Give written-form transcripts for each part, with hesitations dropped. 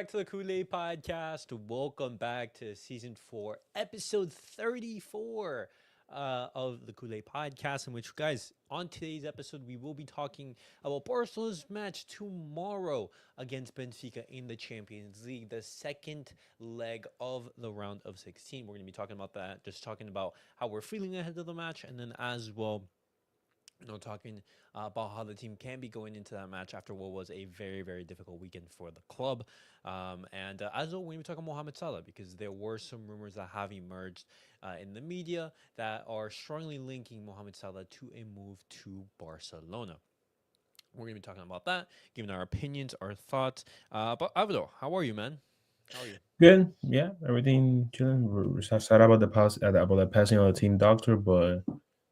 back to the CulePodcast. Welcome back to season 4, episode 34 of the CulePodcast. In which, guys, on today's episode, we will be talking about Barcelona's match tomorrow against Benfica in the Champions League, the second leg of the round of 16. We're going to be talking about that, just talking about how we're feeling ahead of the match, and then as well talking about how the team can be going into that match after what was a very, very difficult weekend for the club. And as well, when we talk about Mohamed Salah, because there were some rumors that have emerged in the media that are strongly linking Mohamed Salah to a move to Barcelona. We're going to be talking about that, giving our opinions, our thoughts. But Alvaro, how are you, man? How are you? Good. Yeah, everything chilling. We're sad about the passing of the team doctor, but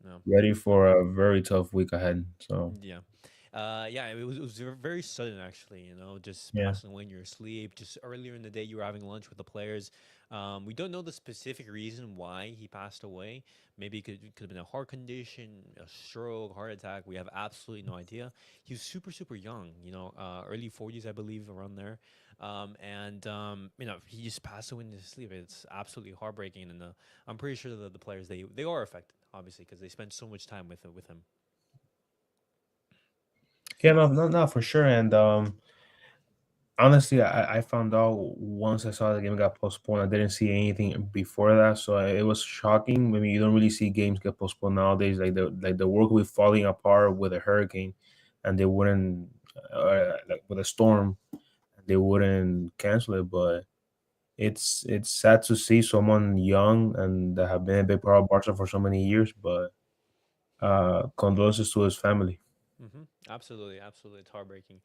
No. ready for a very tough week ahead. So Yeah. Yeah, it was very sudden actually, just yeah, passing away in your sleep. Just earlier in the day, you were having lunch with the players. We don't know the specific reason why he passed away. Maybe it could have been a heart condition, a stroke, heart attack. We have absolutely no idea. He was super, super young, early 40s, I believe, around there. And he just passed away in his sleep. It's absolutely heartbreaking. And I'm pretty sure that the players, they are affected, obviously, because they spend so much time with him. yeah, no, for sure. And honestly, I found out once I saw the game got postponed. I didn't see anything before that, so it was shocking. I mean, you don't really see games get postponed nowadays. Like the world will be falling apart with a hurricane, and they wouldn't like with a storm, they wouldn't cancel it, but. It's sad to see someone young and that have been a big part of Barca for so many years, but condolences to his family. Absolutely, absolutely. It's heartbreaking.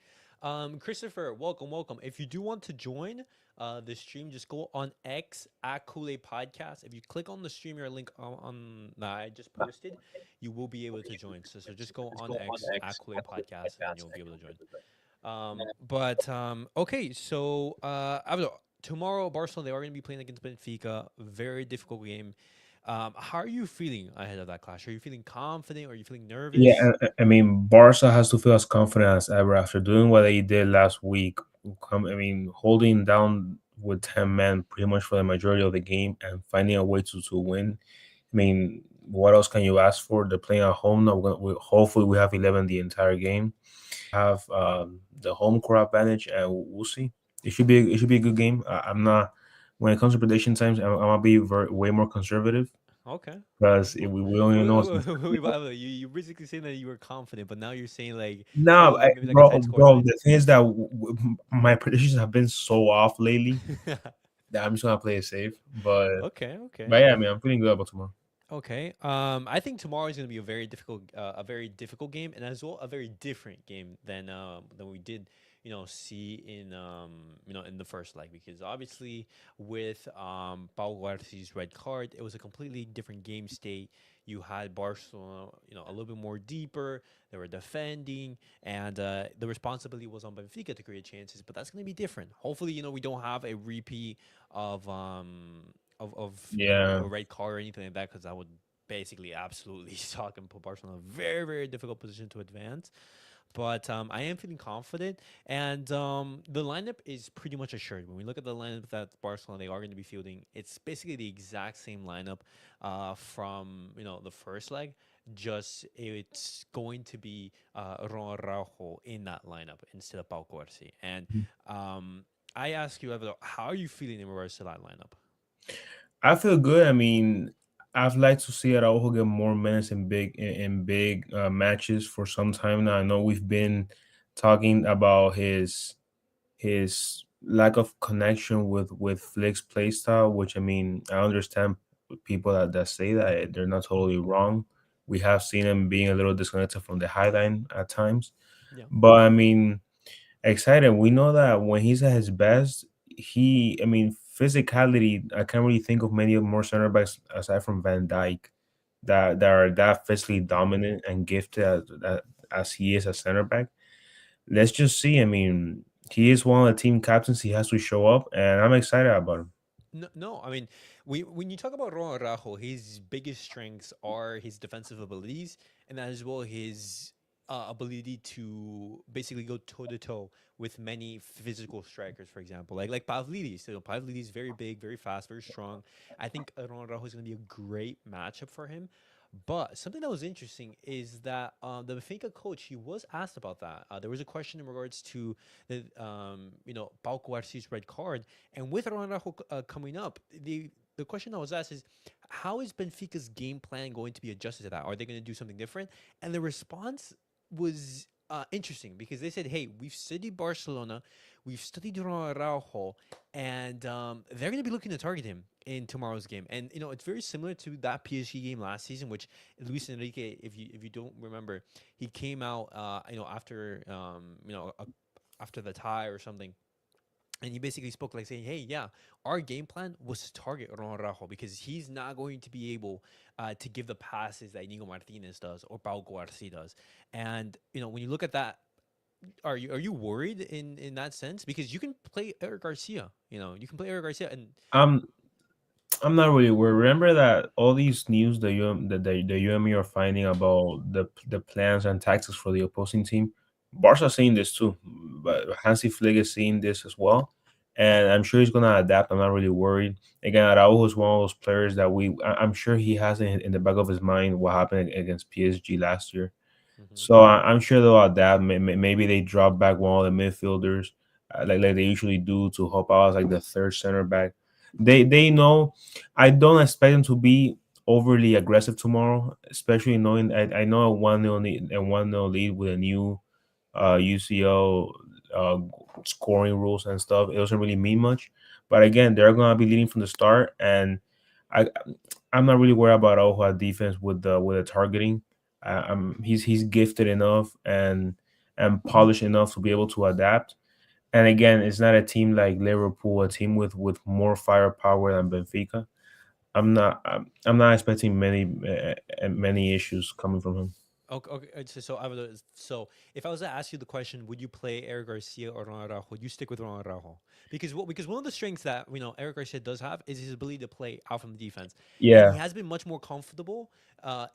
Christopher, welcome, welcome. If you do want to join the stream, just go on X at Kool Podcast. If you click on the stream your link on that I just posted, you will be able to join. So just go on X at Kool Podcast and then you'll be able to join. But okay, so Alvaro, tomorrow Barcelona they are going to be playing against Benfica. Very difficult game. How are you feeling ahead of that clash? Are you feeling confident? Are you feeling Yeah, nervous? I mean, Barca has to feel as confident as ever after doing what they did last week. I mean, holding down with 10 men pretty much for the majority of the game and finding a way to win. I mean, what else can you ask for? They're playing at home now. Hopefully, we have 11 the entire game. Have the home court advantage, and we'll see. It should be a good game. I'm not when it comes to prediction times. I'm gonna be way more conservative Okay. because Wait, we don't even know. you basically saying that you were confident, but now you're saying like, No, oh, maybe like a bro, tight score bro. line. The thing is that my predictions have been so off lately that I'm just gonna play it safe. Okay, But okay, yeah, I mean, I'm feeling good about tomorrow. okay. I think tomorrow is going to be a very difficult game, and as well a very different game than we did, see in in the first leg, because obviously with Pau Guarci's red card, it was a completely different game state. You had Barcelona, a little bit more deeper. They were defending, and the responsibility was on Benfica to create chances. But that's going to be different. Hopefully, we don't have a repeat of Yeah, a red card or anything like that, because that would basically absolutely suck and put Barcelona in a very, very difficult position to advance. But I am feeling confident, and the lineup is pretty much assured. When we look at the lineup that Barcelona they are going to be fielding, it's basically the exact same lineup from the first leg. Just it's going to be Ron Araujo in that lineup instead of Pau Corsi. And I ask you, Evelo, how are you feeling in regards to that lineup? I feel good. I mean, I'd like to see Araujo get more minutes in big matches for some time now. I know we've been talking about his lack of connection with Flick's playstyle, which I mean, I understand people that say that they're not totally wrong. We have seen him being a little disconnected from the highline at times, Yeah. but I mean, excited. We know that when he's at his best, I mean, physicality. I can't really think of many more center backs aside from Van Dijk that are that physically dominant and gifted as he is a center back. Let's just see. I mean, he is one of the team captains. He has to show up, and I'm excited about him. No, no. I mean, when you talk about Ron Araujo, his biggest strengths are his defensive abilities and as well his ability to basically go toe to toe with many physical strikers, for example, like Pavlidis. So Pavlidis is very big, very fast, very strong. I think Ron Araujo is going to be a great matchup for him. But something that was interesting is that the Benfica coach, he was asked about that. There was a question in regards to the Pau Cuarci's red card, and with Ron Araujo coming up, the question that was asked is, how is Benfica's game plan going to be adjusted to that? Are they going to do something different? And the response was interesting because they said, "Hey, we've studied Barcelona, we've studied Ronald Araujo, and they're going to be looking to target him in tomorrow's game." And it's very similar to that PSG game last season, which Luis Enrique, if you don't remember, he came out, after after the tie or something, and he basically spoke like saying, "Hey, yeah, our game plan was to target Ron Rajo because he's not going to be able to give the passes that Inigo Martinez does or Pau Garcia does." And when you look at that, are you worried in that sense? Because you can play Eric Garcia, you can play Eric Garcia, and I'm I'm not really worried. Remember that all these news that you and me are finding about the plans and tactics for the opposing team, Barca seeing this too, but Hansi Flick is seeing this as well, and I'm sure he's gonna adapt. I'm not really worried. Again, Araujo is one of those players that I'm sure he has in the back of his mind what happened against PSG last year. Mhm. So I'm sure they'll adapt. Maybe they drop back one of the midfielders, like they usually do, to help out as like the third center back. They know. I don't expect them to be overly aggressive tomorrow, especially knowing I know a 1-0 lead with a new UCL uh, scoring rules and stuff. It doesn't really mean much. But again, they're gonna be leading from the start, and I I'm not really worried about Ojo defense with the targeting. He's gifted enough and polished enough to be able to adapt. And again, it's not a team like Liverpool, a team with more firepower than Benfica. I'm not expecting many issues coming from him. Okay, okay. So if I was to ask you the question, would you play Eric Garcia or Ronald Araujo? Would you stick with Ronald Araujo? Because one of the strengths that Eric Garcia does have is his ability to play out from the defense, and he Yeah, has been much more comfortable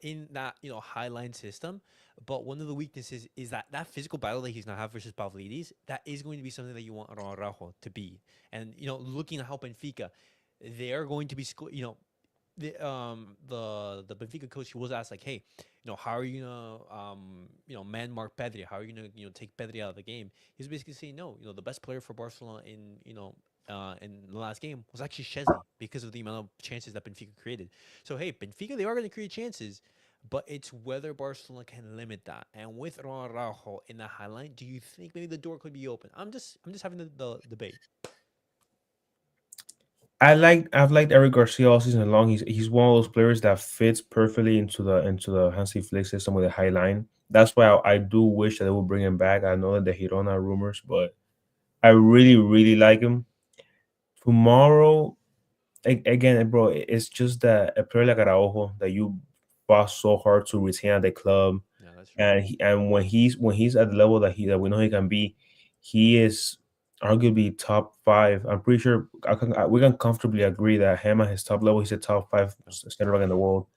in that high line system. But one of the weaknesses is that physical battle that he's gonna have versus Pavlidis. That is going to be something that you want Ronald Araujo to be. And looking at how Benfica, they are going to be the Benfica coach, he was asked like, "Hey, how are you gonna man mark Pedri? How are you gonna take Pedri out of the game?" He was basically saying, "No, the best player for Barcelona in the last game was actually Chesney because of the amount of chances that Benfica created." So hey, Benfica, they are gonna create chances, but it's whether Barcelona can limit that. And with Ronald Araujo in the highlight, do you think maybe the door could be open? I'm just having the debate. I've liked Eric Garcia all season long. He's one of those players that fits perfectly into the Hansi Flick system with a high line. That's why I do wish that they would bring him back. I know that the Girona rumors, but I really like him. Tomorrow, again, bro, it's just that a player like Araujo that you fought so hard to retain at the club, Yeah, that's true. and when he's at the level that we know he can be, he is arguably top five. I'm pretty sure we can comfortably agree that him at his top level, he's a top five No. center back in the world,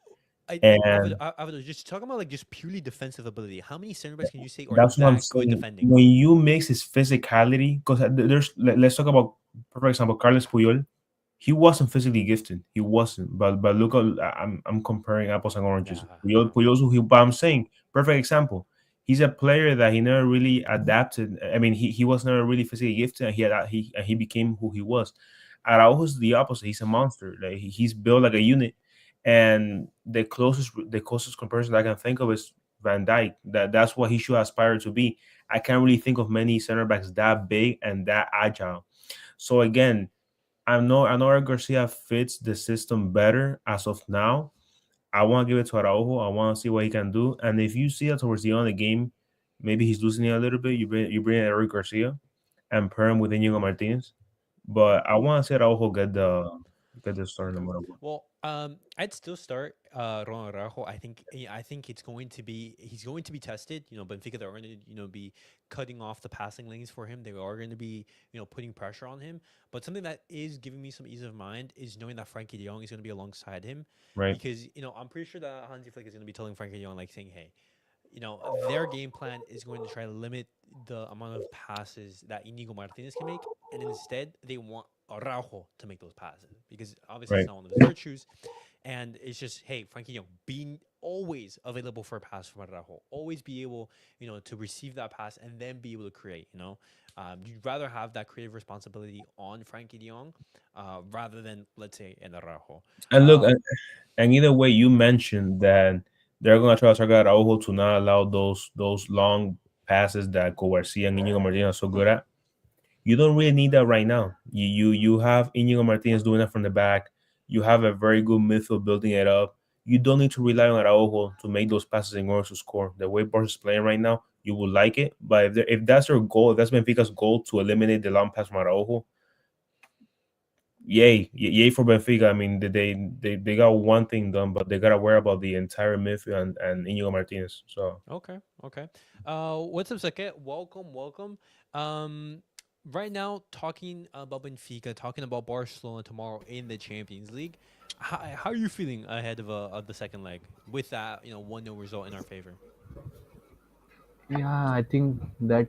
Would, and just talking about like just purely defensive ability. How many center backs can you say are that's what I'm that good saying. defending? When you mix his physicality, because let's talk about, for example, Carlos Puyol. He wasn't physically gifted. He wasn't. But look, I'm comparing apples and oranges. Yeah, uh-huh. Puyol, but I'm saying perfect example. He's a player that he never really adapted. I mean, he was never really physically gifted, and he became who he was. Araujo's the opposite. He's a monster. Like he's built like a unit. And the closest comparison I can think of is Van Dijk. That's what he should aspire to be. I can't really think of many center backs that big and that agile. So again, I know Eric Garcia fits the system better as of now. I want to give it to Araujo. I want to see what he can do. And if you see that towards the end of the game, maybe he's losing it a little bit. You bring in Eric Garcia and pair him with Inigo Martinez. But I want to see Araujo get the start no Okay. matter what. Well, I'd still start Ron Araujo. I think he's going to be tested. Benfica, they're going to be cutting off the passing lanes for him. They are going to be putting pressure on him. But something that is giving me some ease of mind is knowing that Frankie De Jong is going to be alongside him, Right. because I'm pretty sure that Hansi Flick is going to be telling Frankie De Jong like saying, "Hey, their game plan is going to try to limit the amount of passes that Inigo Martinez can make, and instead they want Araujo to make those passes because obviously it's Right. not one of his virtues. And it's just, hey, Frankie Young, being always available for a pass from Araujo, always be able, to receive that pass and then be able to create. You'd rather have that creative responsibility on Frankie De Jong rather than, let's say, an Araujo. And look, and either way, you mentioned that they're going to try to target Araujo to not allow those long passes that Garcia and Inigo Martinez are so good at. You don't really need that right now. You have Inigo Martinez doing that from the back. You have a very good midfield building it up. You don't need to rely on Araujo to make those passes in order to score. The way Barca is playing right now, you will like it. But if that's your goal, if that's Benfica's goal to eliminate the long pass from Araujo, yay for Benfica. I mean, they got one thing done, but they got to worry about the entire midfield and Inigo Martinez. So Okay, okay. What's up, Saket? Welcome, welcome. Um, right now, talking about Benfica, talking about Barcelona tomorrow in the Champions League. How are you feeling ahead of the second leg with that 1-0 result in our favor? Yeah, I think that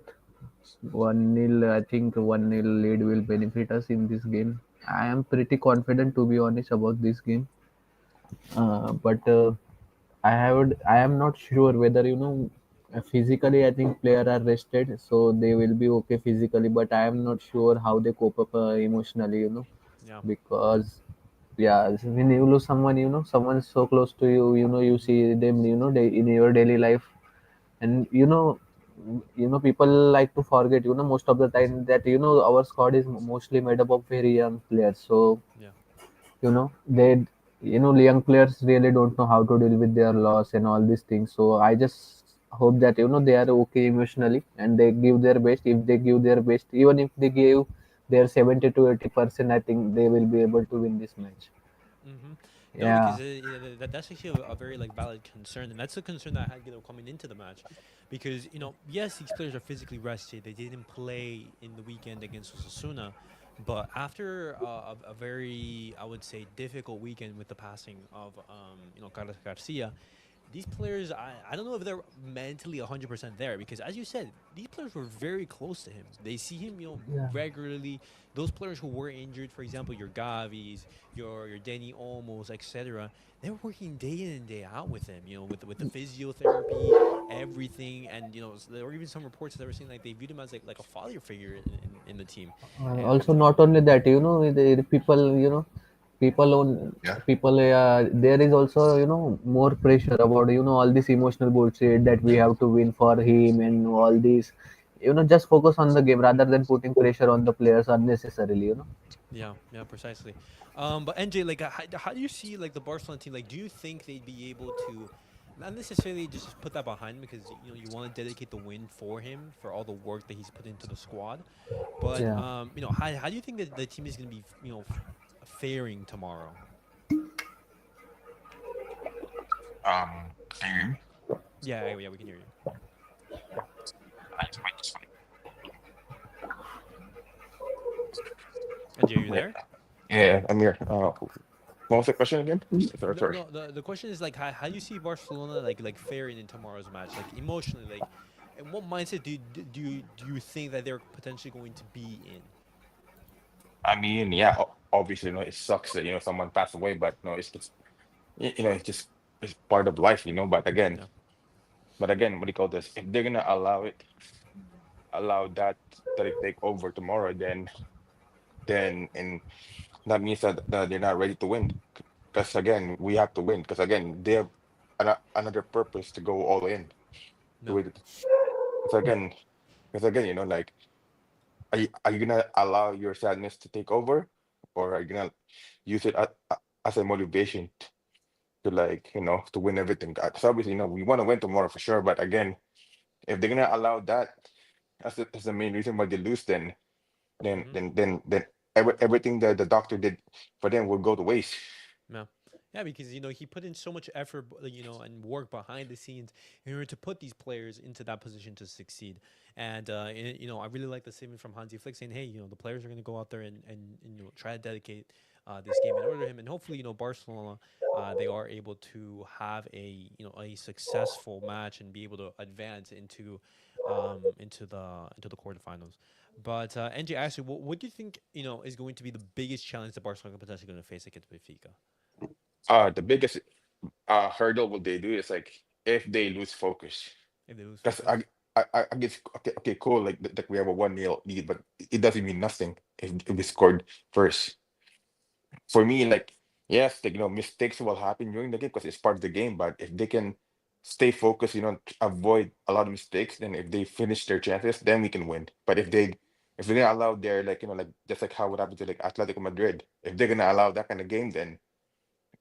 1-0. I think 1-0 lead will benefit us in this game. I am pretty confident, to be honest, about this game. But I am not sure whether physically. I think player are rested, so they will be okay physically. But I am not sure how they cope up emotionally. Yeah. Because yeah, when you lose someone, someone so close to you, you see them, in your daily life, and people like to forget, most of the time that our squad is mostly made up of very young players. So Yeah. they young players really don't know how to deal with their loss and all these things. So I just hope that they are okay emotionally and they give their best. If they give their best, even if they give their 70 to 80%, I think they will be able to win this match. Mm-hmm. No, because Yeah. that's actually a very like valid concern, and that's a concern that I had coming into the match, because yes, these players are physically rested. They didn't play in the weekend against Osasuna, but after a very, I would say, difficult weekend with the passing of Carlos Garcia, these players, I don't know if they're mentally 100% there, because as you said, these players were very close to him. They see him, Yeah. regularly. Those players who were injured, for example, your Gavis, your Denny Olmos, etc., they're working day in and day out with him, with the physiotherapy, everything. And there were even some reports that were saying like they viewed him as like a father figure in the team. Also, And not only that, the people, people on Yeah. people. There is also, more pressure about all this emotional bullshit that we yeah, have to win for him and all this. Just focus on the game rather than putting pressure on the players unnecessarily. yeah, yeah, precisely. But NJ, like, how do you see like the Barcelona team? Like, do you think they'd be able to, not necessarily just put that behind him, because you want to dedicate the win for him for all the work that he's put into the squad, but Yeah. how do you think that the team is going to be faring tomorrow? Can you hear me? Yeah, yeah, we can hear you. I just might just NJ, are you yeah. there? Yeah, I'm here. What was the question again? Sorry, No, sorry. no. The question is like how do you see Barcelona like faring in tomorrow's match, like emotionally, like, and what mindset do you think that they're potentially going to be in? I mean, yeah, obviously, it sucks that someone passed away, but no, it's it's just it's part of life, Yeah, But again, what do you call this? If they're gonna allow that to take over tomorrow, then and that means that they're not ready to win. Because again, we have to win. Because again, they have another purpose to go all in. no, With it. Because again, like, are you gonna allow your sadness to take over, or are you gonna use it as a motivation to, like, to win everything? Because obviously, we want to win tomorrow for sure. But again, if they're gonna allow that as the main reason why they lose, then mm-hmm. then then then everything that the doctor did for them will go to waste. No. Yeah, because he put in so much effort, and work behind the scenes in order to put these players into that position to succeed. And I really like the statement from Hansi Flick saying, "Hey, the players are going to go out there and try to dedicate this game in order to him, and hopefully, Barcelona, they are able to have a successful match and be able to advance into the quarterfinals. But NJ, actually, what do you think is going to be the biggest challenge that Barcelona potentially going to face against Benfica The biggest hurdle what they do is like if they lose focus. if they lose Because focus? I guess okay, cool. Like we have a 1-0 lead, but it doesn't mean nothing if we scored first. For me, like yes, like, mistakes will happen during the game because it's part of the game. But if they can stay focused, avoid a lot of mistakes, then if they finish their chances, then we can win. But if they're gonna allow their like like just like how would happen to like Atletico Madrid, if they're gonna allow that kind of game, then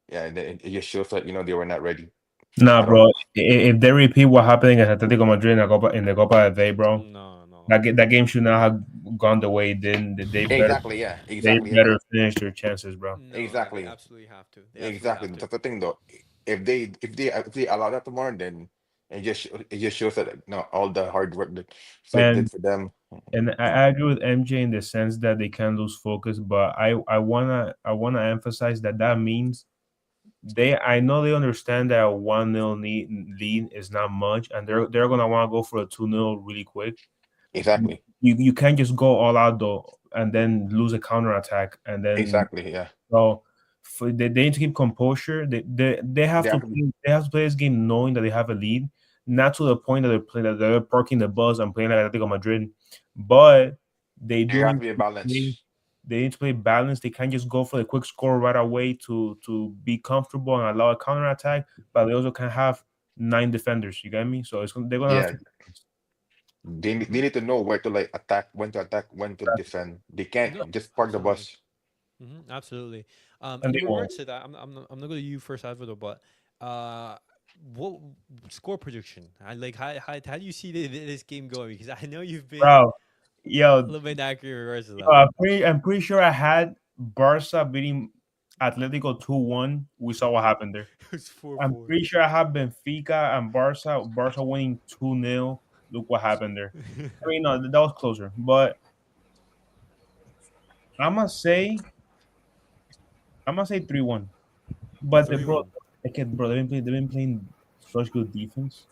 yeah, then it just shows that they were not ready Nah, at all. bro. If they repeat what happened against Atletico Madrid in the Copa del Rey, bro, No, no. that game should not have gone the way it did. Exactly, yeah, They exactly, yeah. better finish their chances, bro. No, they Exactly. absolutely have to. They absolutely Exactly. have to. That's the thing, though. If they allow that tomorrow, then it just shows that all the hard work that Flick did And for them. and I agree with MJ in the sense that they can lose focus, but I wanna emphasize that means I know they understand that a 1-0 lead is not much, and they're gonna want to go for a 2-0 really quick. Exactly. You can't just go all out though and then lose a counter attack and then Exactly. Yeah. so they need to keep composure. They have They to have to be. play this game knowing that they have a lead, not to the point that they're parking the bus and playing like Atletico Madrid, but they There do have to need be a to play. balance. They need to play balanced. They can't just go for the quick score right away to be comfortable and allow a counter attack, but they also can have 9 defenders. You get me? So they're gonna have Yeah. to. They need to know where to like attack, when to defend. They can't No, just park the absolutely. bus. Absolutely. And And they in won't. regards to that, I'm not going to you first, Alvaro, but uh, what score prediction? How do you see this game going? Because I know you've been Bro, a yo, little bit accurate in regards to yo, that. I'm pretty sure I had Barca beating Atletico 2-1. We saw what happened there. It was four I'm four. pretty sure I have Benfica and Barca winning 2-0. Look what happened there. I mean, no, that was closer. But I'm gonna say I'm gonna say 3-1. But Three bro, one. again, bro, they've been playing such good defense.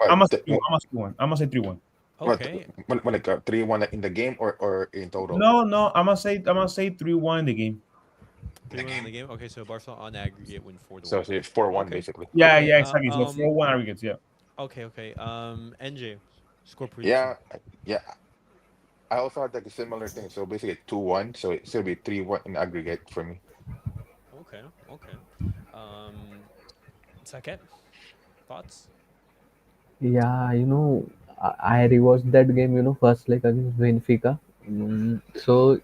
I'm What? gonna say 3-1. I'm gonna say 3-1. What? Okay, When like 3-1 in the game or in total No, I'm gonna say 3-1 in the game. in three the one in game? the game. Okay, so Barcelona on aggregate win 4-1. So it's 4-1 Okay, basically. Yeah, okay, yeah, exactly. So 4-1 aggregates, yeah. okay. NJ, score prediction. Yeah, yeah. I also had like a similar thing. So basically 2-1. So it should be 3-1 in aggregate for me. Okay, okay. Um, Saket, thoughts? Yeah, I rewatched that game, first leg against Benfica. So,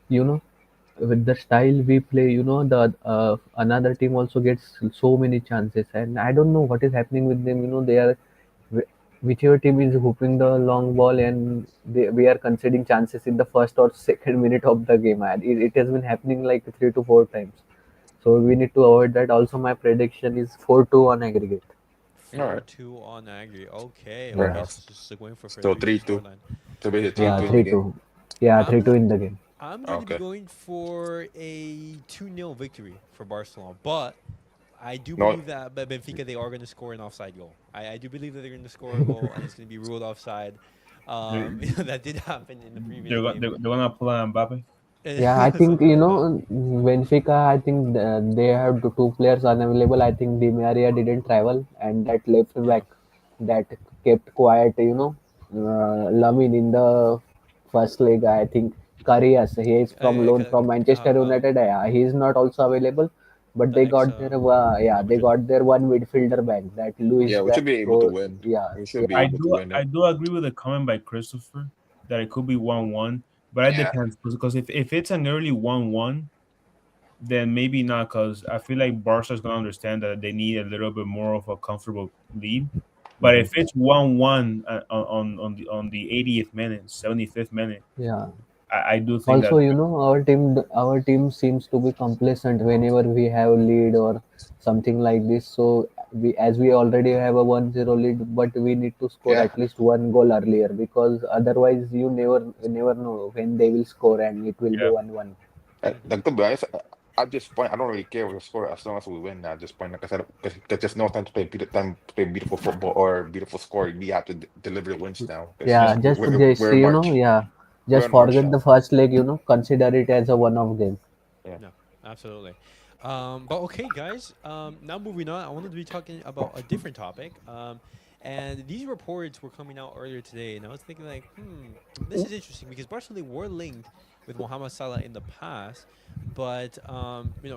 you know, with the style we play, the another team also gets so many chances, and I don't know what is happening with them. They are whichever team is hooping the long ball, and we are conceding chances in the first or second minute of the game. And it has been happening like 3 to 4 times. So we need to avoid that. Also, my prediction is 4-2 on aggregate. All Four right. two on aggregate. Okay, Fair okay. Yeah, enough. So going for a So 3-2 3-2. scoreline. So basically yeah, 3-2 in the Um, three game. two. Yeah, I'm 3-2 gonna in the game. I'm going to be Okay. going for a 2-0 victory for Barcelona, but I do No, believe that Benfica they are going to score an offside goal. I do believe that they're going to score a goal and it's going to be ruled offside. They're, That did happen in the previous they're, game. they're gonna pull on Mbappe. Yeah, I think Something like that. Benfica. I think they have two players unavailable. I think Di Maria didn't travel, and that left Yeah. back that kept quiet. Lamin in the first leg. I think Karius. He is from loan from Manchester United. Yeah, he is not also available, but they Ex got their they Madrid. got their one midfielder back. That Luis yeah, we should that be able to so win. yeah We should yeah. be able to win I it. do agree with the comment by Christopher that it could be 1-1, but it Yeah. depends because if it's an early 1-1, then maybe not because I feel like Barca is gonna understand that they need a little bit more of a comfortable lead. But Mhm. if it's 1-1 on the 80th minute, 75th minute, Yeah. I do think that Also, our team seems to be complacent whenever we have lead or something like this. So we already have a 1-0 lead, but we need to score Yeah. at least one goal earlier, because otherwise you never know when they will score, and it will be yeah. 1-1. Hmm. Like to be honest, at this point, I don't really care what the score as long as we win. At this point, like I said, because there's just no time to play time to play beautiful football or beautiful score. We have to deliver wins now because Yeah, Yeah. just we're in March. yeah, We're just in March forget the now. first leg. Consider it as a one-off game. Yeah. No, absolutely. But okay, guys. Now moving on, I wanted to be talking about a different topic. And these reports were coming out earlier today, and I was thinking like, this is interesting because Barcelona were linked with Mohamed Salah in the past, but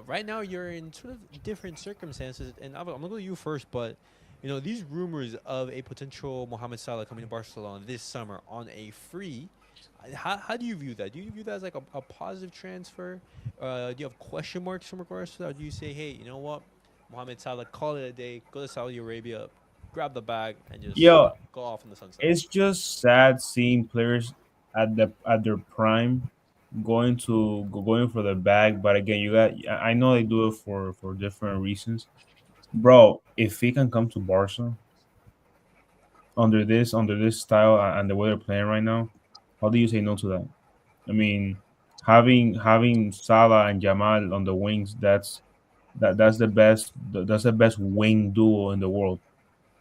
right now you're in sort of different circumstances. And I'm gonna go to you first, but these rumors of a potential Mohamed Salah coming to Barcelona this summer on a free. How do you view that? Do you view that as like a positive transfer? Do you have question marks in regards to that? Or do you say, hey, you know what, Mohamed Salah, call it a day, go to Saudi Arabia, grab the bag, and just Yo, go off in the sunset? it's just sad seeing players at their prime going for the bag. But again, I know they do it for different reasons, bro. If he can come to Barca under this style and the way they're playing right now, how do you say no to that? I mean, having Salah and Jamal on the wings, that's the best wing duo in the world.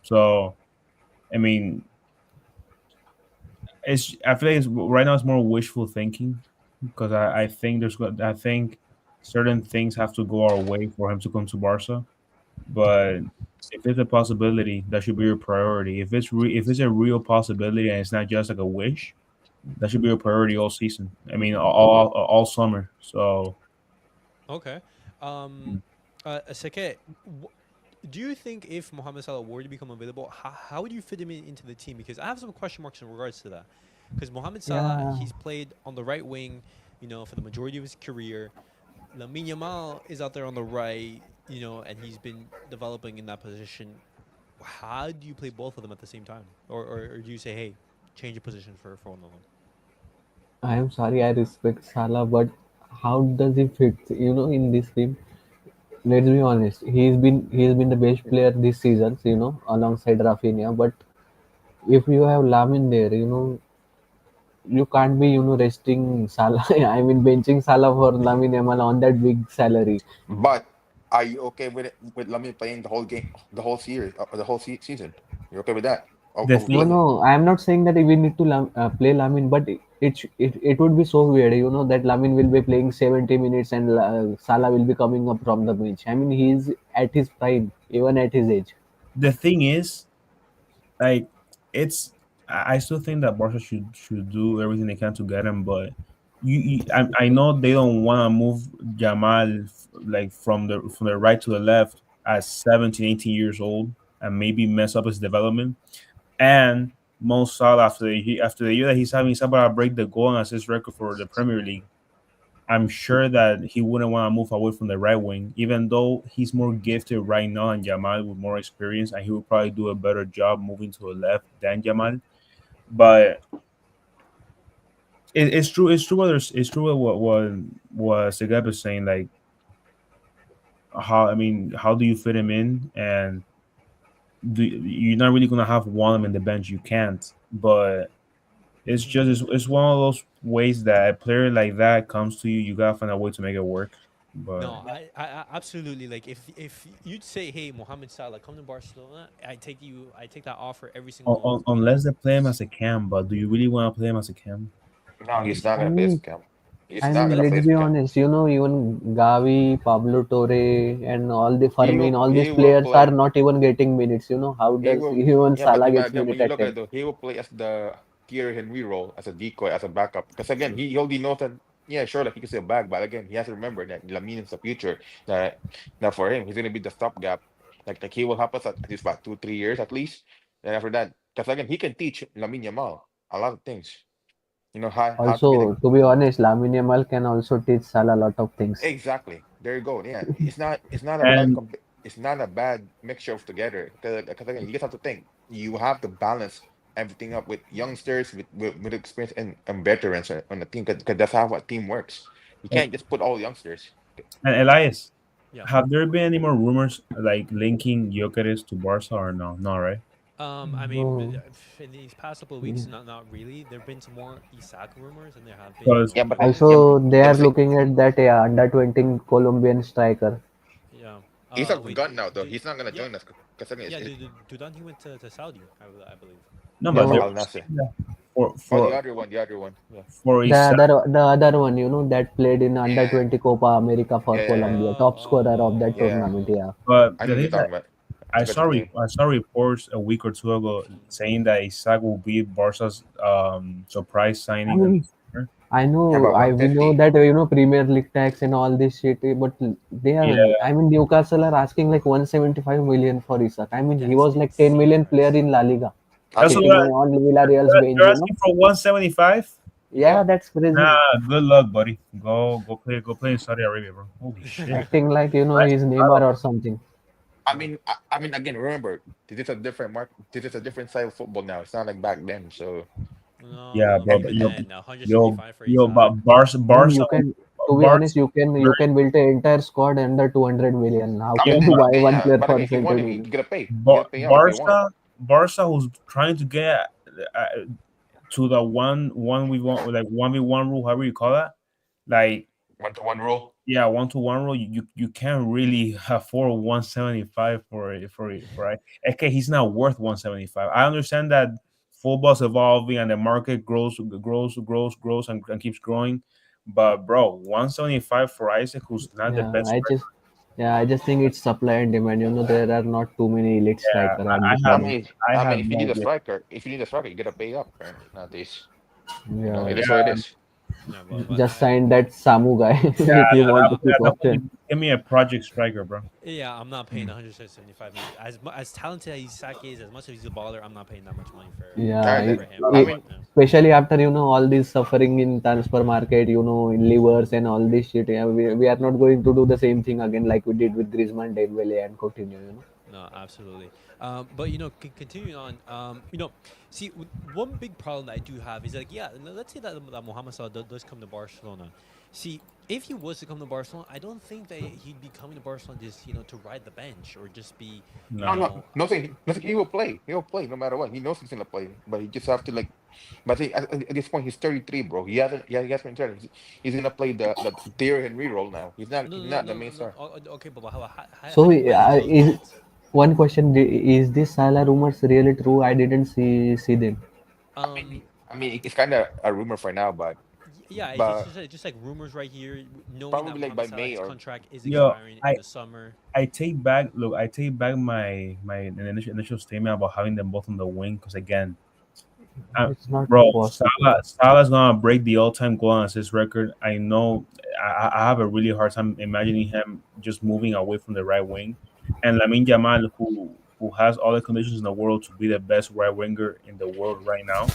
So I mean, I feel like right now it's more wishful thinking because I think certain things have to go our way for him to come to Barca. But if it's a possibility, that should be your priority. If it's a real possibility and it's not just like a wish, that should be a priority all season. I mean, all summer. So Okay. Um, Seke, do you think if Mohamed Salah were to become available, how would you fit him into the team? Because I have some question marks in regards to that. Because Mohamed Salah, Yeah, he's played on the right wing, for the majority of his career. Lamine Yamal is out there on the right, and he's been developing in that position. How do you play both of them at the same time, or do you say, hey, change your position for one of them? I am sorry. I respect Salah, but how does he fit? In this team. Let's be honest. He's been the best player this season. Alongside Rafinha. But if you have Lamin there, you can't be resting Salah. I mean benching Salah for Lamin Yamal on that big salary. But are you okay with it with Lamine playing the whole game, the whole series, the whole season? You're okay with that? the No, thing, no, I am not saying that we need to play Lamin, but it would be so weird, that Lamin will be playing 70 minutes and Salah will be coming up from the bench. I mean, he's at his prime, even at his age. the thing is, like, it's I still think that Barca should do everything they can to get him, but I know they don't want to move Jamal like from the right to the left at 17, 18 years old and maybe mess up his development. And Mo Salah after the year that he's having, he's about to break the goal and assist record for the Premier League. I'm sure that he wouldn't want to move away from the right wing, even though he's more gifted right now than Jamal with more experience, and he would probably do a better job moving to the left than Jamal. But it's true. It's true. It's true. What Segab is saying. Like how do you fit him in? And you're not really gonna have one in the bench. You can't. But it's one of those ways that a player like that comes to you. You gotta find a way to make it work. But No, I absolutely like if you'd say, hey, Mohamed Salah, come to Barcelona, I take that offer every single week. unless they play him as a cam, but do you really want to play him as a cam? No, he's not I gonna play as a mean, cam. He's I not mean, gonna play let's as a be cam. honest, even Gavi, Pablo Torre, and all the Fermin, all these He will players are play. not even getting minutes. How He does will. even Yeah, but Salah but gets again, when minute you at look at 10? it, though, he will play as the Thierry Henry role, as a decoy, as a backup. Because again, he already knows that. Yeah, sure, like he can stay back, but again, he has to remember that Lamine is the future. That that for him, he's gonna be the stopgap. Like he will help us at least about 2 3 years at least. And after that, because again, he can teach Lamine Yamal a lot of things. How to be the Also, to be honest, Lamine Yamal can also teach Salah a lot of things. exactly. There you go. Yeah, it's not a bad And it's not a bad mixture of together. Because again, you just have to think. You have to balance everything up with youngsters, with experience and veterans on the team. Because that's how a team works. You can't just put all youngsters. and Elias, Yeah. have there been any more rumors like linking Gyökeres to Barca or no? No, right? I mean, No. in these past couple of weeks, Mm. not really. There've been some more Isak rumors, and there have been Because Yeah, but Culers. yeah, but, Also, they yeah, are but see, looking at that under 20 Colombian striker. Yeah. he's a Wait. gun now, though. He's not gonna Yeah. join us because again, Yeah. Dudon, he went to Saudi, I believe. no, yeah, but for they No, were Al Nassr. saying that for Oh, for the other one. Yeah, for the Isak. other one, that played in under yeah, 20 Copa America for Colombia, top scorer of that yeah. tournament. Oh. Yeah, But I know the what you're thing talking that about. I forgot his name. I saw reports a week or two ago saying that Isak will be Barca's surprise I signing in mean, the summer. I Yeah, know, about we know 150. that Premier League tax and all this shit, but they are. Yeah, I mean, Newcastle are asking like 175 million for Isak. I mean, he That's was like 10 insane million player price. in La Liga, that's Okay, sitting what on Villarreal's bench. they're asking for 175. Yeah, yeah. that's crazy. Nah, good luck, buddy. Go play in Saudi Arabia, bro. Holy shit. Acting like Nice he's Neymar battle. or something. I mean, again, remember, this is a different mark. This is a different side of football now. It's not like back then. So, No, Yeah, no, bro. but and But even yo, then, yo, 175 for yo, Isak. but Barca, I mean, Barca, you can, to be honest, Barca. you can build an entire squad under 200 million. How I Yo, can mean, you but buy one yeah, player but for again, he say wanted 20 it. You million? gotta pay. You gotta pay out if you want. Barca who's trying to get uh, to the one we want, like 1v1 rule, however you call that. Like, 1-to-1 rule. yeah, 1-to-1 rule. You can't really afford 175 for it. Okay, he's not worth 175. I understand that football's evolving and the market grows and keeps growing. But bro, 175 for Isaac, who's not the Yeah, best striker. I just think it's supply and demand. There are not too many elite Yeah, striker at this I have moment. I I mean, have no idea. if you need a striker, you gotta pay up, right? Nowadays, Yeah, it is what it Yeah, is. No, but just sign that Samu guy yeah, if you want to keep that option. give me a project striker, bro. yeah, I'm not paying 175 million. As talented as Isak is, as much as he's a baller, I'm not paying that much money Yeah, for him. I mean, Yeah. especially after all this suffering in transfer market, in livers and all this shit. Yeah, we are not going to do the same thing again like we did with Griezmann, Dembele, and Coutinho. No, absolutely. But continuing on, see, one big problem that I do have is like, yeah, let's say that Mohamed Salah does come to Barcelona. See, if he was to come to Barcelona, I don't think that he'd be coming to Barcelona just to ride the bench or just be, no, you No. no, know, nothing. Nothing. He will play. He will play no matter what. He knows he's gonna play, but he just have to like. But see, at this point, he's 33, bro. He hasn't. Yeah, he hasn't turned. He's gonna play the Thierry Henry role now. He's not. no, He's no, not the no, no, main no. star. Okay, but how So do you manage those is minutes? one question: is this Salah rumors really true? I didn't see them. Um, I mean, it's kind of a rumor for now, yeah, but it's just like rumors right here, knowing that probably like Mohamed by May Salah's or contract is Yo, expiring in I the summer. I take back look, I take back my initial statement about having them both on the wing because again, It's not bro, possible. Salah's gonna break the all-time goal and assist record. I know. I have a really hard time imagining him just moving away from the right wing, and Lamine Yamal, who has all the conditions in the world to be the best right winger in the world right now.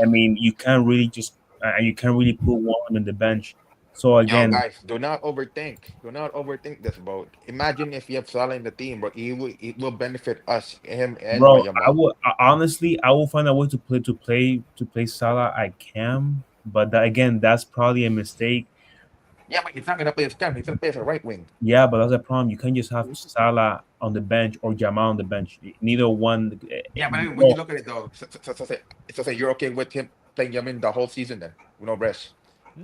I mean, you can't really just you can't really put one on the bench. So yo, again, guys, do not overthink. Do not overthink this, bro. Imagine if you have Salah in the team, bro. It will benefit us, him and bro, Yamal. honestly, I will find a way to play Salah. I can, but again, that's probably a mistake. Yeah, but he's not gonna play as cam. He's gonna play as a right wing. Yeah, but that's a problem. You can't just have Salah on the bench or Jamal on the bench. Neither one. Yeah, but I mean, when you No, look at it though, say you're okay with him playing Yamin the whole season then, with no rest.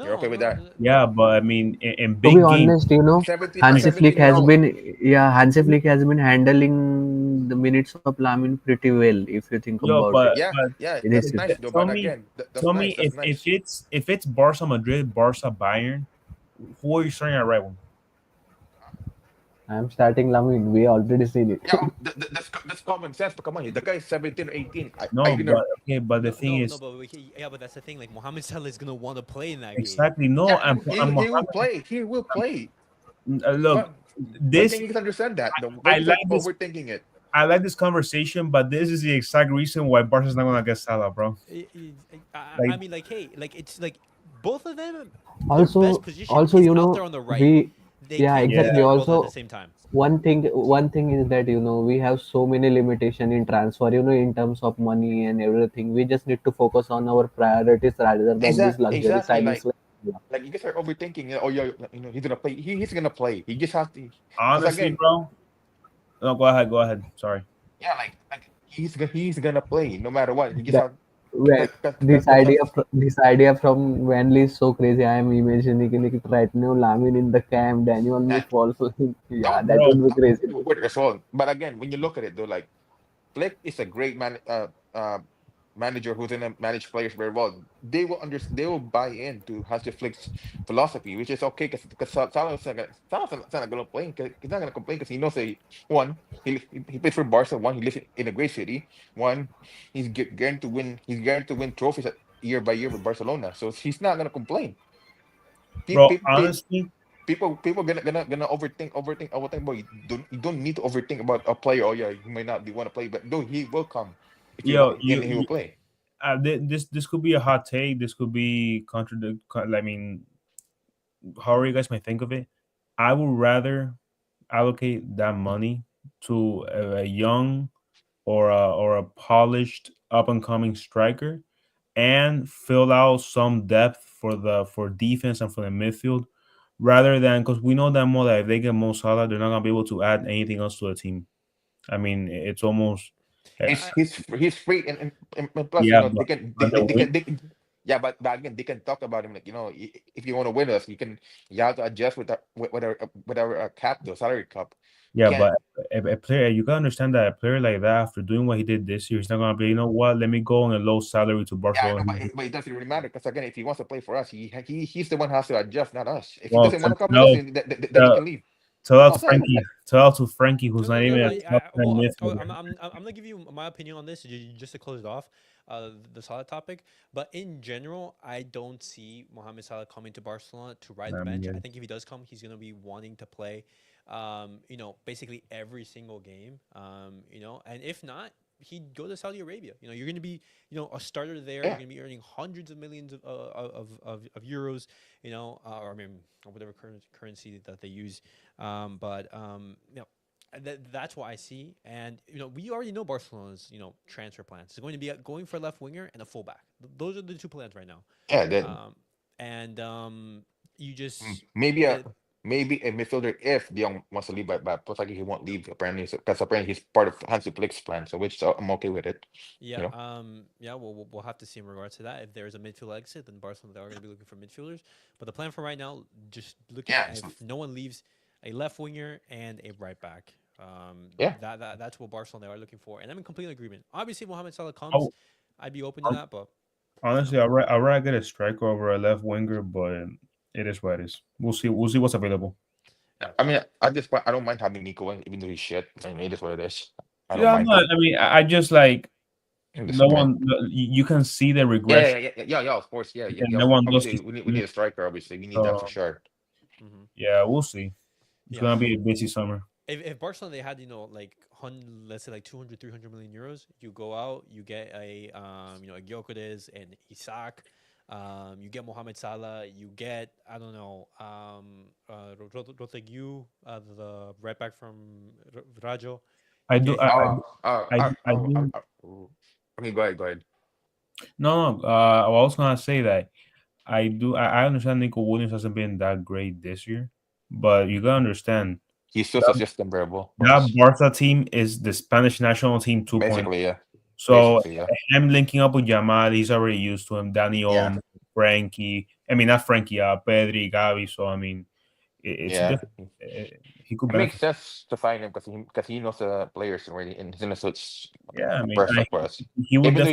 You're No, okay with no, that? yeah, but I mean, in To be big games, honest, 17, 17 year old. Hansi Flick has been handling the minutes of Lamin pretty well, if you think yo, about it. Yeah, but yeah, In that's his nice though. tell But me, again, that's nice. That's if nice. it's Barca Madrid, Barca Bayern, who are you starting at right wing? I'm starting Lamin. We already seen it. Yeah, that's common sense. But come on, the guy is 17 or 18. Are No, you gonna? but okay, but the no, thing no, no. is But yeah, but that's the thing. Like Mohamed Salah is gonna want to play in that game. exactly no. Yeah, he will play. He will play. Look, But this then you can understand that. I Don't like start this. overthinking it. I like this conversation, but this is the exact reason why Barca's not gonna get Salah, bro. I Like, mean, like, hey, like it's like both of them, their best Also, position also, is out there on the right. we, They yeah, can't yeah, be exactly. doing both at the Also, same time. one thing is that we have so many limitation in transfer. In terms of money and everything. We just need to focus on our priorities rather than these luxury Exactly. signings. Like you guys are overthinking. Oh yeah, he's gonna play. He's gonna play. He just has to. Because honestly, again, bro. No, go ahead. Sorry. yeah, he's gonna play no matter what. He just That have well, cause this idea from Wanley is so crazy. I am imagining it right now. Lamin in the camp, Daniel may that fall for him. Yeah, that that bro. would be crazy. would work as well. But again, when you look at it though, like Flick is a great manager who's gonna manage players very well. They will they will buy into Hansi Flick's philosophy, which is okay because Salah's not gonna complain. He's not gonna complain because he knows that one, he plays for Barca. One, he lives in a great city. One, guaranteed to win. He's guaranteed to win trophies year by year with Barcelona. So he's not gonna complain. Bro, People, honestly, people gonna overthink, but you don't need to overthink about a player. Oh yeah, he might not be want to play, but no, he will come if you yo, want, and he will play. this could be a hot take. This could be contradict. I mean, however you guys might think of it, I would rather allocate that money to a young or a polished up and coming striker and fill out some depth for defense and for the midfield rather than because we know that more that if they get Mo Salah, they're not gonna be able to add anything else to the team. I mean, it's almost Yeah, He's free, and plus, yeah, they but can on the wing, yeah, but again, they can talk about him like if you want to win us, you have to adjust with our cap, the salary cap. You yeah, can't. but a player you gotta understand that a player like that after doing what he did this year, he's not gonna be. You know what? Let me go on a low salary to Yeah, I know, Barcelona. but it doesn't really matter because again, if he wants to play for us, he's the one who has to adjust, not us. If he Well, doesn't want to come with us, then he tell can leave. tell That's out all to I'm saying. Frankie, who's no, not no, even no. a top ten Well, midfielder. I'm gonna give you my opinion on this just to close it off, the Salah topic. But in general, I don't see Mohamed Salah coming to Barcelona to ride the bench. Yeah. I think if he does come, he's gonna be wanting to play, basically every single game. And if not, he'd go to Saudi Arabia. You're gonna be, a starter there. You're Yeah, gonna be earning hundreds of millions of euros. Or I mean, whatever currency that they use. That's what I see. And we already know Barcelona's transfer plans. It's going to be going for a left winger and a fullback. Those are the two plans right now. yeah. Then And you just maybe a it, maybe a midfielder if De Jong wants to leave, but most likely he won't leave apparently, because apparently he's part of Hansi Flick's plan. So which I'm okay with it. yeah You know. yeah we'll have to see in regards to that. If there's a midfield exit, then Barcelona they are going to be looking for midfielders. But the plan for right now, just looking Yeah. at if no one leaves, a left winger and a right back. Yeah. That's what Barcelona they are looking for, and I'm in complete agreement. Obviously, Mohamed Salah I comes, I'd be open to w- that, but you know. honestly, I'd rather get a striker over a left winger, but it is what it is. We'll see. We'll see what's available. Yeah. I mean, I don't mind having Nico in, even though he's shit. I mean, it is what it is. I don't Yeah, I'm mind not. it. I mean, I just like In this no point. one. You can see the Yeah, regression, yeah. Of course, yeah, yeah, and yeah. no one does. Obviously, we need a striker. Obviously, we need that for So sure. Hmm. yeah, we'll see. It's Yeah, gonna be a busy summer. if Barcelona they had like let's say like 200, 300 million euros, you go out, you get a Gyökeres and Isaac, you get Mohamed Salah, you get I don't know Rotegu, the right back from Rajo. I You do. get him. I do. Okay, go ahead, go ahead. No, no. I was gonna say that I do. I understand Nico Williams hasn't been that great this year, but you gotta understand He's just a that system variable for that us. Barca team is the Spanish national team 2.0. Basically, yeah. So Basically, yeah. him linking up with Yamal, he's already used to him. Dani Yeah. Olmo, Frankie. I mean, not Frankie. Pedri, Gavi. So I mean, it's Yeah. different. He could It makes benefit. sense to find him because he knows the players already, and he's in a such Yeah, I a mean, person for us. he would Even though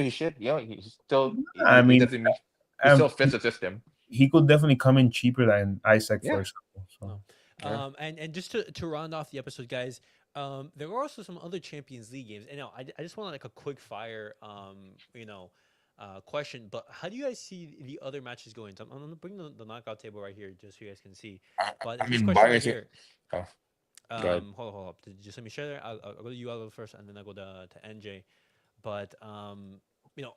he's shit, he's still I he mean, doesn't he um, still fits the system. he could definitely come in cheaper than Isaac, for Yeah. example. So No. Yeah. And just to round off the episode, guys, there are also some other Champions League games. And now I just want like a quick fire, question. But how do you guys see the other matches going? So I'm gonna bring the knockout table right here just so you guys can see. I But this mean, question right Bayern's here. oh, go ahead. Hold up. Just let me share there. I'll go to you, I'll go first, and then I'll go to NJ. But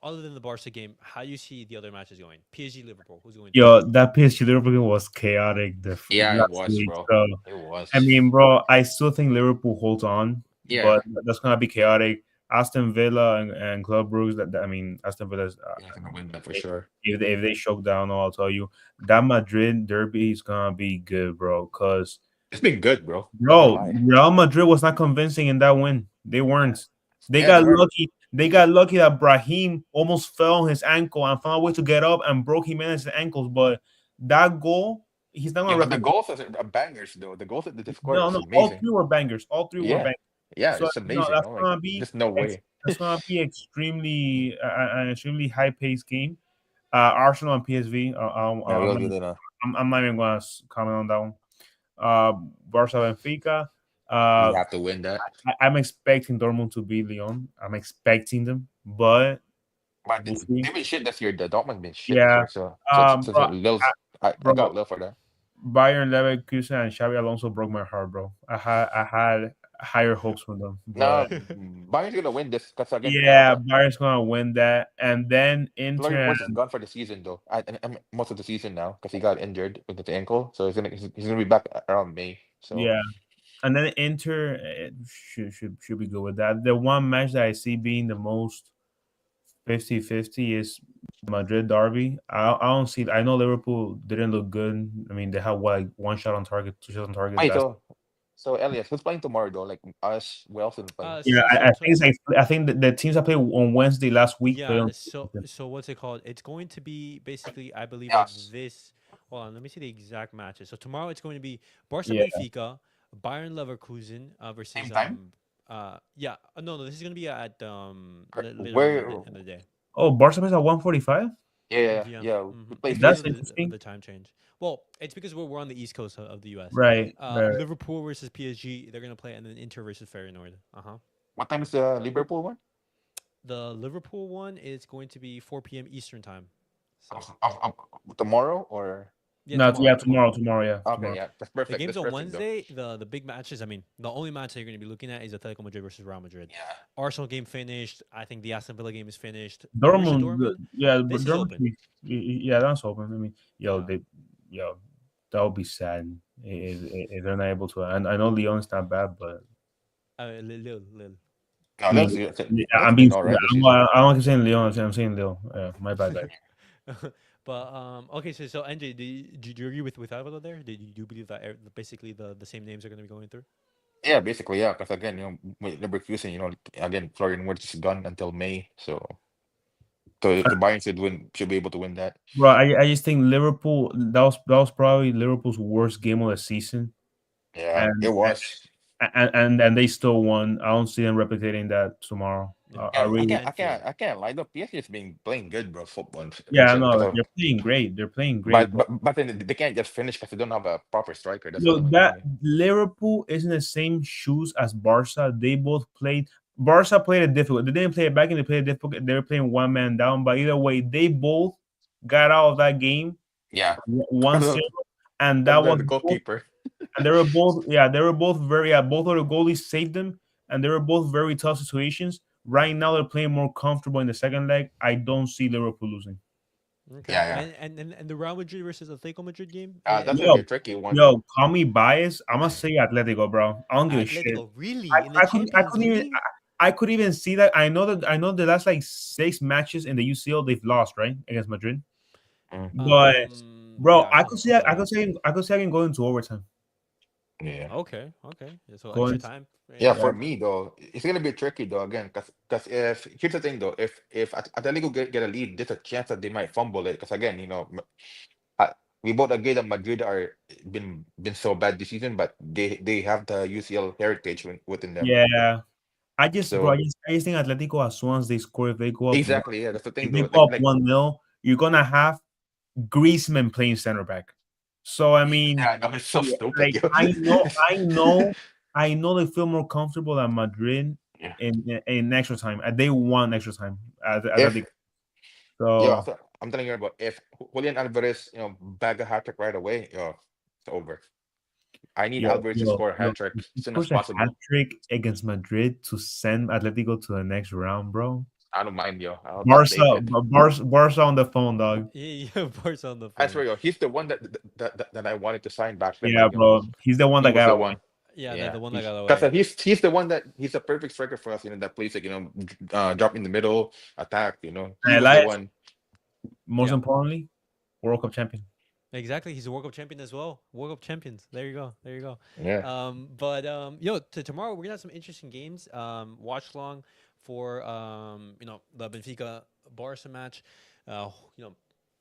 other than the Barca game, how do you see the other matches going? PSG, Liverpool, who's going through? yo, that PSG Liverpool game was chaotic Yeah, it last was, week. bro. So It was. I mean, bro, I still think Liverpool holds on, Yeah. but that's gonna be chaotic. Aston Villa and Club Brugge. I mean, Aston Villa's Yeah, gonna win that for sure. if they choke down, I'll tell you that Madrid derby is gonna be good, bro. Cause It's been good, bro. Not gonna bro, lie. Real Madrid was not convincing in that win. They Yeah. weren't. They Yeah, they got were. lucky. They got lucky that Brahim almost fell on his ankle and found a way to get up and broke Jimenez's ankles. But that goal, he's not Yeah, gonna but the replicate. goals are bangers though. The goals that they scored No, is no, all amazing. three were bangers. All three were Yeah, bangers. yeah, So it's amazing. that's Like gonna be just no way. that's gonna be extremely an extremely high paced game. Arsenal and PSV. Yeah, we'll do that. I'm not even gonna comment on that one. Uh, Barça Benfica. We Uh, have to win that. I'm expecting Dortmund to beat Lyon. I'm expecting them, but But we'll see. they've been shit this year. The Dortmund been shit this Yeah, year. So bro, Lil's, I bro, got love for that. Bayern Leverkusen and Xabi Alonso broke my heart, bro. I had higher hopes for them, No, but Bayern's gonna win this because again, yeah, Bayern's gonna win that, and then Florian Inter. Wirtz is gone for the season though. I mean, most of the season now because he got injured with the ankle, so he's gonna be back around May. So Yeah, and then Inter should be good with that. The one match that I see being the most 50-50 is Madrid derby. I don't see. I know Liverpool didn't look good. I mean, they had what, like one shot on target, two shots on target. wait, That's so Elias, who's playing tomorrow though? Like us, who else is playing? yeah. So, I think it's like, I think the teams that played on Wednesday last week played yeah, on. so what's it called? It's going to be basically, I believe, like Yes, this. Hold on, let me see the exact matches. So tomorrow it's going to be Barca Yeah, Benfica, Bayern Leverkusen versus same time. yeah, no, this is going to be at later on Where? in the day. oh, Barca plays at 1:45. Yeah. Yeah. We play It's because That's of first. interesting. the time change. Well, it's because we're on the east coast of the U.S. Right, right. Liverpool versus PSG, they're gonna play, and then Inter versus Feyenoord. What time is the Liverpool one? The Liverpool one is going to be 4 p.m. Eastern time. So Tomorrow or yeah, No, yeah, tomorrow. tomorrow, yeah, okay? tomorrow. Yeah, that's The perfect. games That's on perfect though. Wednesday, the big matches. I mean, the only match that you're going to be looking at is Atletico Madrid versus Real Madrid. Yeah. Arsenal game finished. I think the Aston Villa game is finished. Borussia Dortmund, Dortmund, yeah, but this is Dortmund, open. yeah, that's open. I mean, Yeah. yo, that would be sad if they're not able to. And I know Lyon's not bad, but Lil. No, I mean, Leon's I'm been being, all right this I'm, season. I don't keep saying Lyon. I'm saying Lyon. Yeah, my bad, guys. But okay, so NJ, do you agree with Alvaro there? Did you do believe that basically the same names are going to be going through? Yeah, basically, yeah. Because again, with Leverkusen, again, Florian Wirtz is gone until May, so the Bayern should be able to win that. Bro, I just think Liverpool, that was probably Liverpool's worst game of the season, Yeah, it and was. and they still won. I don't see them replicating that tomorrow. Yeah, I Yeah, I really, can't, I can't see can't, it. I can't lie. The PSG is playing good, bro. Football yeah, recently, no, they're playing great. They're playing but great, but but but then they can't just finish because they don't have a proper striker. That's what look, annoys that me. Liverpool is in the same shoes as Barca. They both played. Barca played it difficult. They didn't play it back and they played it difficult. They were playing one man down. But either way, they both got out of that game Yeah, 1-0, and that because was the both. goalkeeper. And they were both, yeah, they were both very. Both of the goalies saved them, and they were both very tough situations. Right now, they're playing more comfortable in the second leg. I don't see Liverpool losing. Okay, Yeah, yeah. and the Real Madrid versus Atletico Madrid game. That's gonna Yo, be a tricky one yo, though. call me biased. I'm gonna say Atletico, bro. I don't give a shit. Atletico, really, in the I could I Champions couldn't even League? I could even see that. I know the last like 6 matches in the UCL they've lost, right, against Madrid. Mm, But bro, Yeah, I could see some that. of them. I could see I can go into overtime. yeah. Okay. Yeah, so extra Going, time. Yeah, yeah, for me though, it's gonna be tricky though again, because if here's the thing though, if Atletico get a lead, there's a chance that they might fumble it. Because again, I, we both agree that Madrid are been so bad this season, but they have the UCL heritage within them. yeah. So I just think Atletico, as soon as they score, if they go up, exactly, yeah, that's the if thing they though. go up Like 1-0, you're gonna have Griezmann playing center back. So I mean, yeah, I know it's so stupid, like yo. I know they feel more comfortable than Madrid Yeah. in extra time. They won extra time at If the so I'm telling you about if Julian Alvarez, bag a hat trick right away, it's over. I need Alvarez to score a hat trick if he as soon as scores a hat possible. trick against Madrid to send Atletico to the next round, bro. I don't mind, yo. I'll take it. Barca on the phone, dog. Yeah, Barca on the I phone. swear, yo, he's the one that I wanted to sign back then, Yeah, but bro. He's the one he that was got the away. one. Yeah, Yeah, the one that he's got because away. he's the one he's a perfect striker for us. That plays like drop in the middle, attack. He And was the Elias, one. most Yeah. importantly, World Cup champion. Exactly. He's a World Cup champion as well. World Cup champions. There you go. There you go. Yeah. Tomorrow we're gonna have some interesting games. Watch long for the Benfica Barça match. Uh, you know,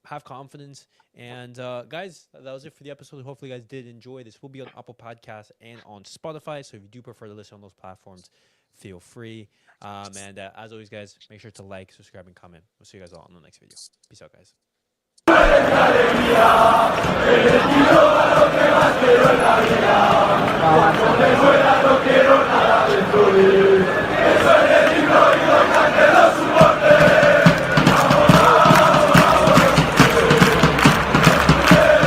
have confidence. And guys, that was it for the episode. Hopefully, you guys did enjoy. This will be on Apple Podcasts and on Spotify. So if you do prefer to listen on those platforms, feel free. And as always, guys, make sure to like, subscribe, and comment. We'll see you guys all in the next video. Peace out, guys.